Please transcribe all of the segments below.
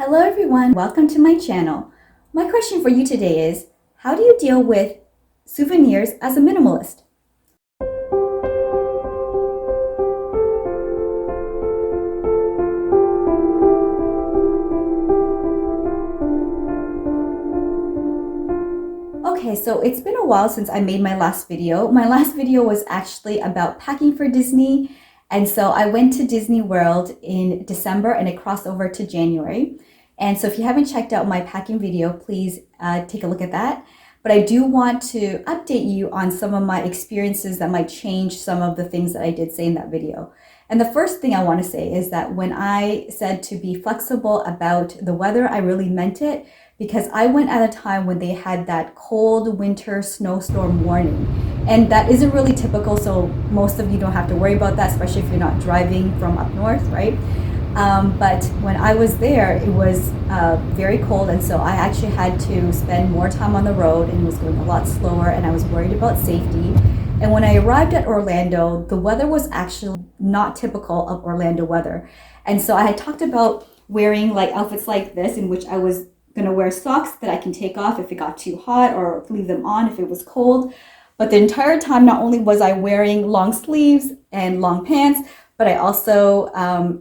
Hello everyone, welcome to my channel. My question for you today is, how do you deal with souvenirs as a minimalist? Okay, so it's been a while since I made my last video. My last video was actually about packing for Disney. And so I went to Disney World in December and it crossed over to January. And so if you haven't checked out my packing video, please take a look at that. But I do want to update you on some of my experiences that might change some of the things that I did say in that video. And the first thing I want to say is that when I said to be flexible about the weather, I really meant it, because I went at a time when they had that cold winter snowstorm warning. And that isn't really typical, so most of you don't have to worry about that, especially if you're not driving from up north, right? But when I was there, it was very cold, and so I actually had to spend more time on the road, and it was going a lot slower, and I was worried about safety. And when I arrived at Orlando, the weather was actually not typical of Orlando weather. And so I had talked about wearing like outfits like this, in which I was gonna wear socks that I can take off if it got too hot, or leave them on if it was cold. But the entire time, not only was I wearing long sleeves and long pants, but I also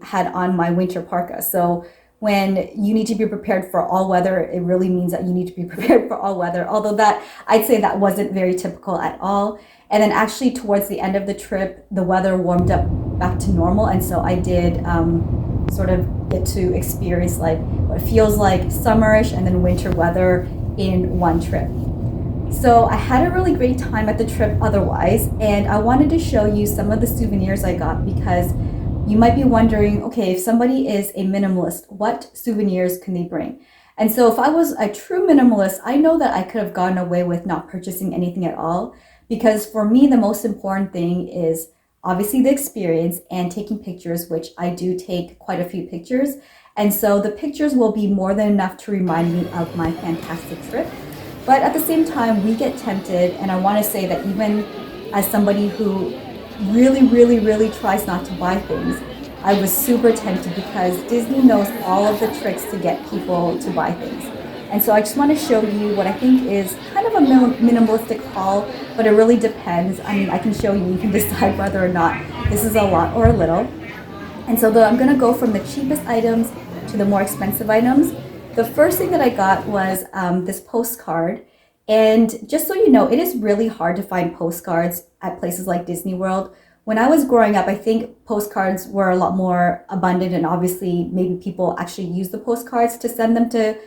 had on my winter parka. So when you need to be prepared for all weather, it really means that you need to be prepared for all weather. Although that, I'd say that wasn't very typical at all. And then actually towards the end of the trip, the weather warmed up back to normal. And so I did sort of get to experience like what feels like summerish and then winter weather in one trip. So I had a really great time at the trip otherwise, and I wanted to show you some of the souvenirs I got, because you might be wondering, okay, if somebody is a minimalist, what souvenirs can they bring? And so if I was a true minimalist, I know that I could have gotten away with not purchasing anything at all, because for me, the most important thing is obviously the experience and taking pictures, which I do take quite a few pictures. And so the pictures will be more than enough to remind me of my fantastic trip. But at the same time, we get tempted, and I want to say that even as somebody who really tries not to buy things, I was super tempted, because Disney knows all of the tricks to get people to buy things. And so I just want to show you what I think is kind of a minimalistic haul, but it really depends. I mean, I can show you, you can decide whether or not this is a lot or a little. And so I'm going to go from the cheapest items to the more expensive items. The first thing that I got was this postcard. And just so you know, it is really hard to find postcards at places like Disney World. When I was growing up, I think postcards were a lot more abundant, and obviously maybe people actually use the postcards to send them to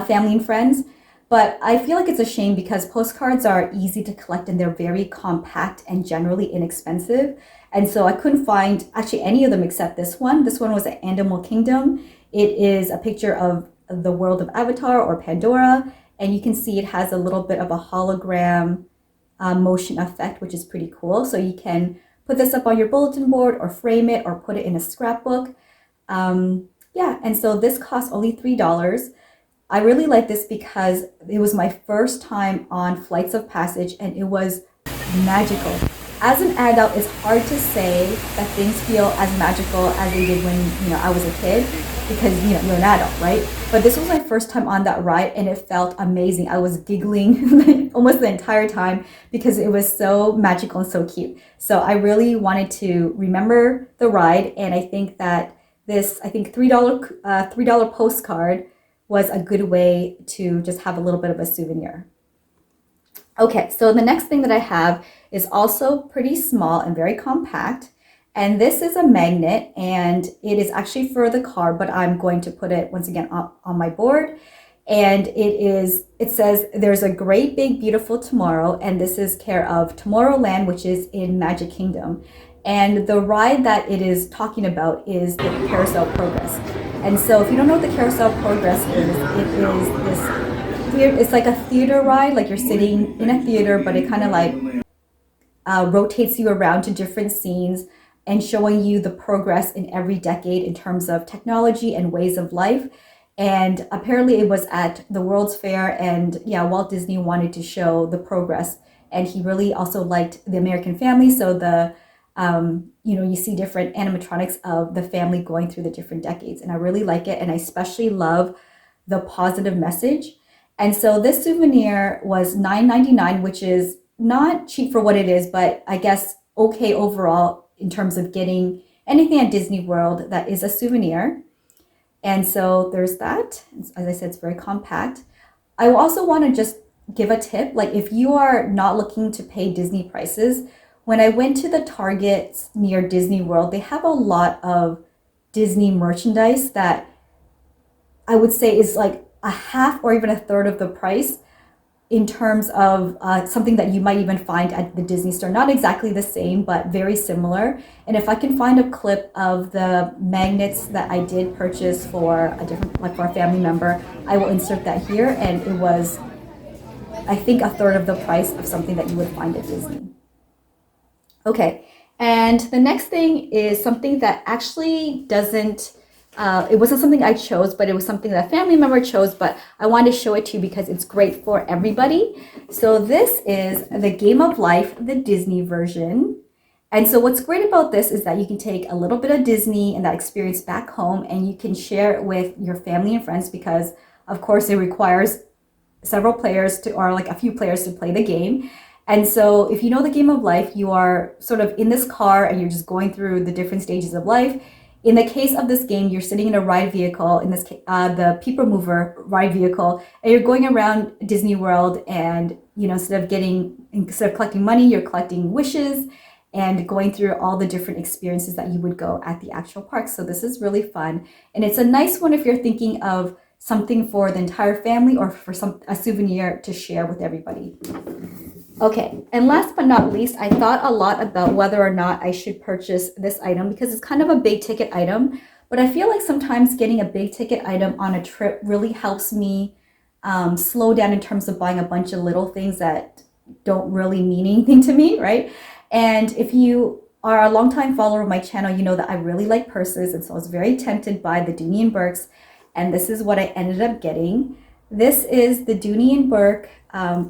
family and friends. But I feel like it's a shame, because postcards are easy to collect and they're very compact and generally inexpensive. And so I couldn't find actually any of them except this one. This one was at Animal Kingdom. It is a picture of the world of Avatar or Pandora, and you can see it has a little bit of a hologram motion effect, which is pretty cool. So you can put this up on your bulletin board or frame it or put it in a scrapbook. Yeah, and so this cost only $3. I really like this because it was my first time on Flights of Passage, and it was magical. As an adult, it's hard to say that things feel as magical as they did when I was a kid, because you're an adult, right? But this was my first time on that ride, and it felt amazing. I was giggling almost the entire time because it was so magical and so cute. So I really wanted to remember the ride, and I think that this, $3 postcard was a good way to just have a little bit of a souvenir. Okay, so the next thing that I have is also pretty small and very compact. And this is a magnet, and it is actually for the car, but I'm going to put it once again on my board. And it says, "There's a great big beautiful tomorrow," and this is care of Tomorrowland, which is in Magic Kingdom. And the ride that it is talking about is the Carousel Progress. And so if you don't know what the Carousel Progress is, it's like a theater ride, like you're sitting in a theater, but it kind of like rotates you around to different scenes and showing you the progress in every decade in terms of technology and ways of life. And apparently it was at the World's Fair, and yeah, Walt Disney wanted to show the progress, and he really also liked the American family. So you see different animatronics of the family going through the different decades. And I really like it. And I especially love the positive message. And so this souvenir was $9.99, which is not cheap for what it is, but I guess okay overall in terms of getting anything at Disney World that is a souvenir. And so there's that. As I said, it's very compact. I also want to just give a tip. Like if you are not looking to pay Disney prices, when I went to the Targets near Disney World, they have a lot of Disney merchandise that I would say is like a half or even a third of the price in terms of something that you might even find at the Disney store. Not exactly the same, but very similar. And if I can find a clip of the magnets that I did purchase for a different, like for a family member, I will insert that here. And it was, I think, a third of the price of something that you would find at Disney. Okay, and the next thing is something that actually doesn't, it wasn't something I chose, but it was something that a family member chose, but I wanted to show it to you because it's great for everybody. So this is the Game of Life, the Disney version. And so what's great about this is that you can take a little bit of Disney and that experience back home and you can share it with your family and friends because of course it requires several players to, or like a few players to play the game. And so if you know the Game of Life, you are sort of in this car and you're just going through the different stages of life. In the case of this game, you're sitting in a ride vehicle, in this case, the People Mover ride vehicle, and you're going around Disney World and, instead of collecting money, you're collecting wishes and going through all the different experiences that you would go at the actual park. So this is really fun. And it's a nice one if you're thinking of something for the entire family or for a souvenir to share with everybody. Okay, and last but not least, I thought a lot about whether or not I should purchase this item because it's kind of a big ticket item, but I feel like sometimes getting a big ticket item on a trip really helps me slow down in terms of buying a bunch of little things that don't really mean anything to me, right? And if you are a longtime follower of my channel, you know that I really like purses, and so I was very tempted by the Dooney and Bourke's, and this is what I ended up getting. This is the Dooney and Bourke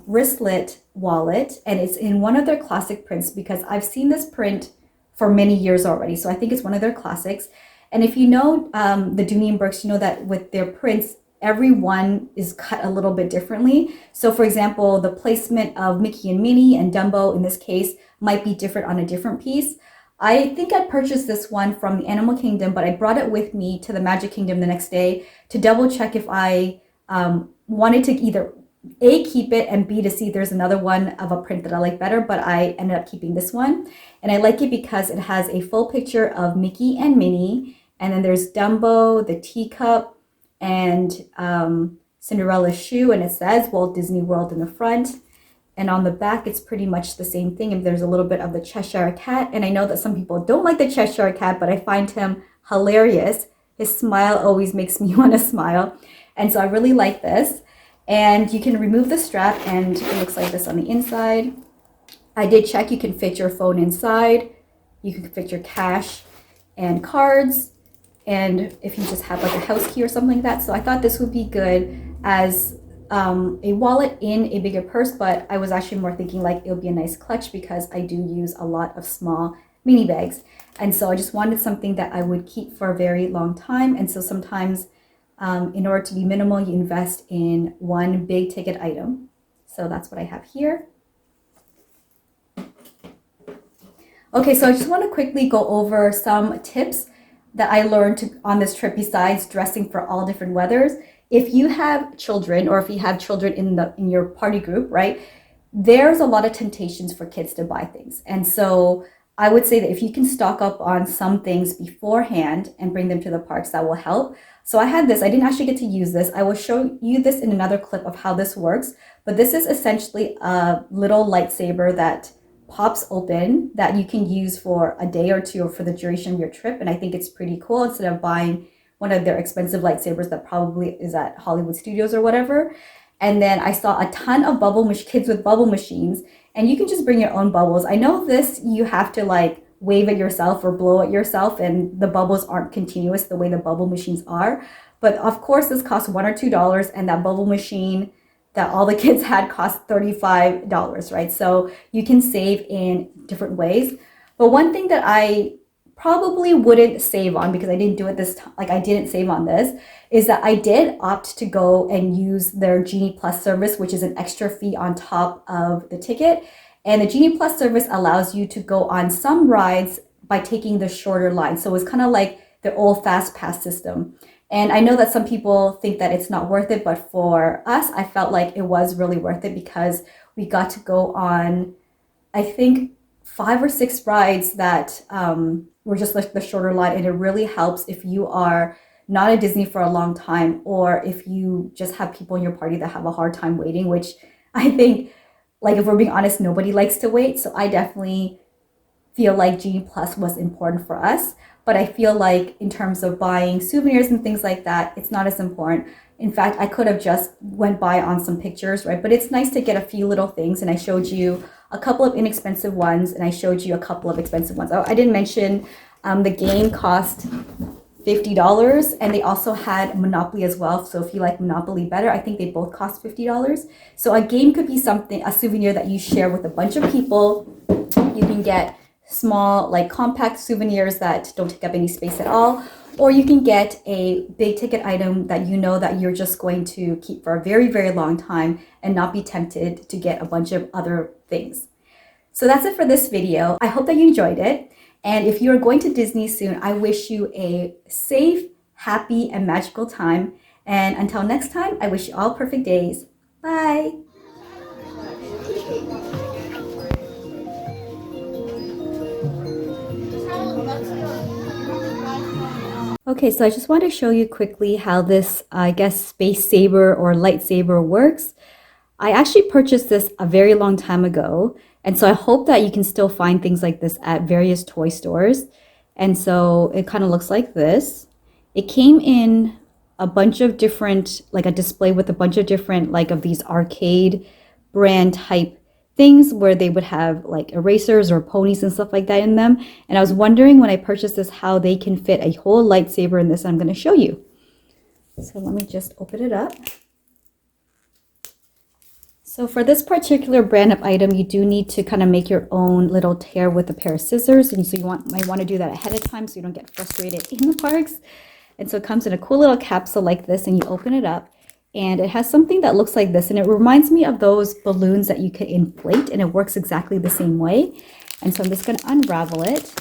wristlet wallet, and it's in one of their classic prints because I've seen this print for many years already, so I think it's one of their classics. And if you know the Dooney and Bourke's, you know that with their prints, every one is cut a little bit differently. So for example, the placement of Mickey and Minnie and Dumbo in this case might be different on a different piece. I think I purchased this one from the Animal Kingdom, but I brought it with me to the Magic Kingdom the next day to double check if I wanted to either A, keep it, and B, to see if there's another one of a print that I like better, but I ended up keeping this one. And I like it because it has a full picture of Mickey and Minnie, and then there's Dumbo, the teacup, and Cinderella's shoe, and it says Walt Disney World in the front. And on the back, it's pretty much the same thing. And there's a little bit of the Cheshire Cat. And I know that some people don't like the Cheshire Cat, but I find him hilarious. His smile always makes me want to smile. And so I really like this. And you can remove the strap and it looks like this on the inside. I did check, you can fit your phone inside. You can fit your cash and cards. And if you just have like a house key or something like that. So I thought this would be good as a wallet in a bigger purse, but I was actually more thinking like it would be a nice clutch because I do use a lot of small mini bags. And so I just wanted something that I would keep for a very long time. And so sometimes in order to be minimal, you invest in one big ticket item. So that's what I have here. Okay, so I just want to quickly go over some tips that I learned on this trip besides dressing for all different weathers. If you have children or if you have children in your party group, right, there's a lot of temptations for kids to buy things. And so I would say that if you can stock up on some things beforehand and bring them to the parks, that will help. So I had this, I didn't actually get to use this. I will show you this in another clip of how this works, but this is essentially a little lightsaber that pops open that you can use for a day or two or for the duration of your trip. And I think it's pretty cool instead of buying one of their expensive lightsabers that probably is at Hollywood Studios or whatever. And then I saw a ton of kids with bubble machines, and you can just bring your own bubbles. I know this, you have to like wave it yourself or blow it yourself, and the bubbles aren't continuous the way the bubble machines are. But of course, this costs $1 or $2, and that bubble machine that all the kids had cost $35, right? So you can save in different ways. But one thing that I probably wouldn't save on, because I didn't do it this time, like I didn't save on this, is that I did opt to go and use their Genie Plus service, which is an extra fee on top of the ticket. And the Genie Plus service allows you to go on some rides by taking the shorter line. So it's kind of like the old fast pass system. And I know that some people think that it's not worth it, but for us, I felt like it was really worth it because we got to go on, I think, 5 or 6 rides that were just like the shorter line. And it really helps if you are not at Disney for a long time, or if you just have people in your party that have a hard time waiting, which I think, like, if we're being honest, nobody likes to wait. So I definitely feel like Genie Plus was important for us. But I feel like in terms of buying souvenirs and things like that, it's not as important. In fact, I could have just went by on some pictures, right? But it's nice to get a few little things. And I showed you a couple of inexpensive ones, and I showed you a couple of expensive ones. Oh, I didn't mention the game cost $50, and they also had Monopoly as well. So if you like Monopoly better, I think they both cost $50. So a game could be something, a souvenir that you share with a bunch of people. You can get small, like compact souvenirs that don't take up any space at all, or you can get a big ticket item that you know that you're just going to keep for a very, very long time and not be tempted to get a bunch of other things. So that's it for this video. I hope that you enjoyed it. And if you are going to Disney soon, I wish you a safe, happy, and magical time. And until next time, I wish you all perfect days. Bye. Okay, so I just want to show you quickly how this, I guess, space saber or lightsaber works. I actually purchased this a very long time ago, and so I hope that you can still find things like this at various toy stores. And so it kind of looks like this. It came in a bunch of different, like a display with a bunch of different, like, of these arcade brand type things where they would have like erasers or ponies and stuff like that in them. And I was wondering when I purchased this how they can fit a whole lightsaber in this. I'm going to show you. So let me just open it up. So for this particular brand of item, you do need to kind of make your own little tear with a pair of scissors. And so you might want to do that ahead of time so you don't get frustrated in the parks. And so it comes in a cool little capsule like this, and you open it up. And it has something that looks like this, and it reminds me of those balloons that you could inflate, and it works exactly the same way. And so I'm just going to unravel it.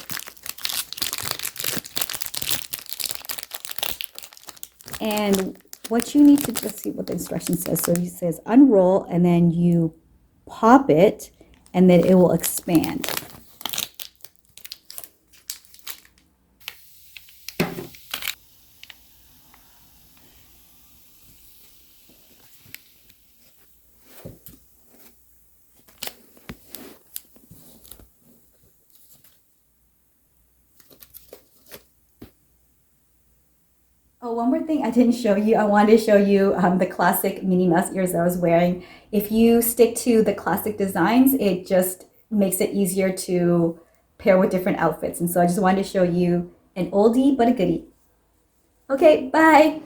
And what you need to, let's see what the instruction says. So it says unroll, and then you pop it, and then it will expand. Oh, one more thing I didn't show you. I wanted to show you the classic Minnie Mouse ears that I was wearing. If you stick to the classic designs, it just makes it easier to pair with different outfits. And so I just wanted to show you an oldie but a goodie. Okay, bye.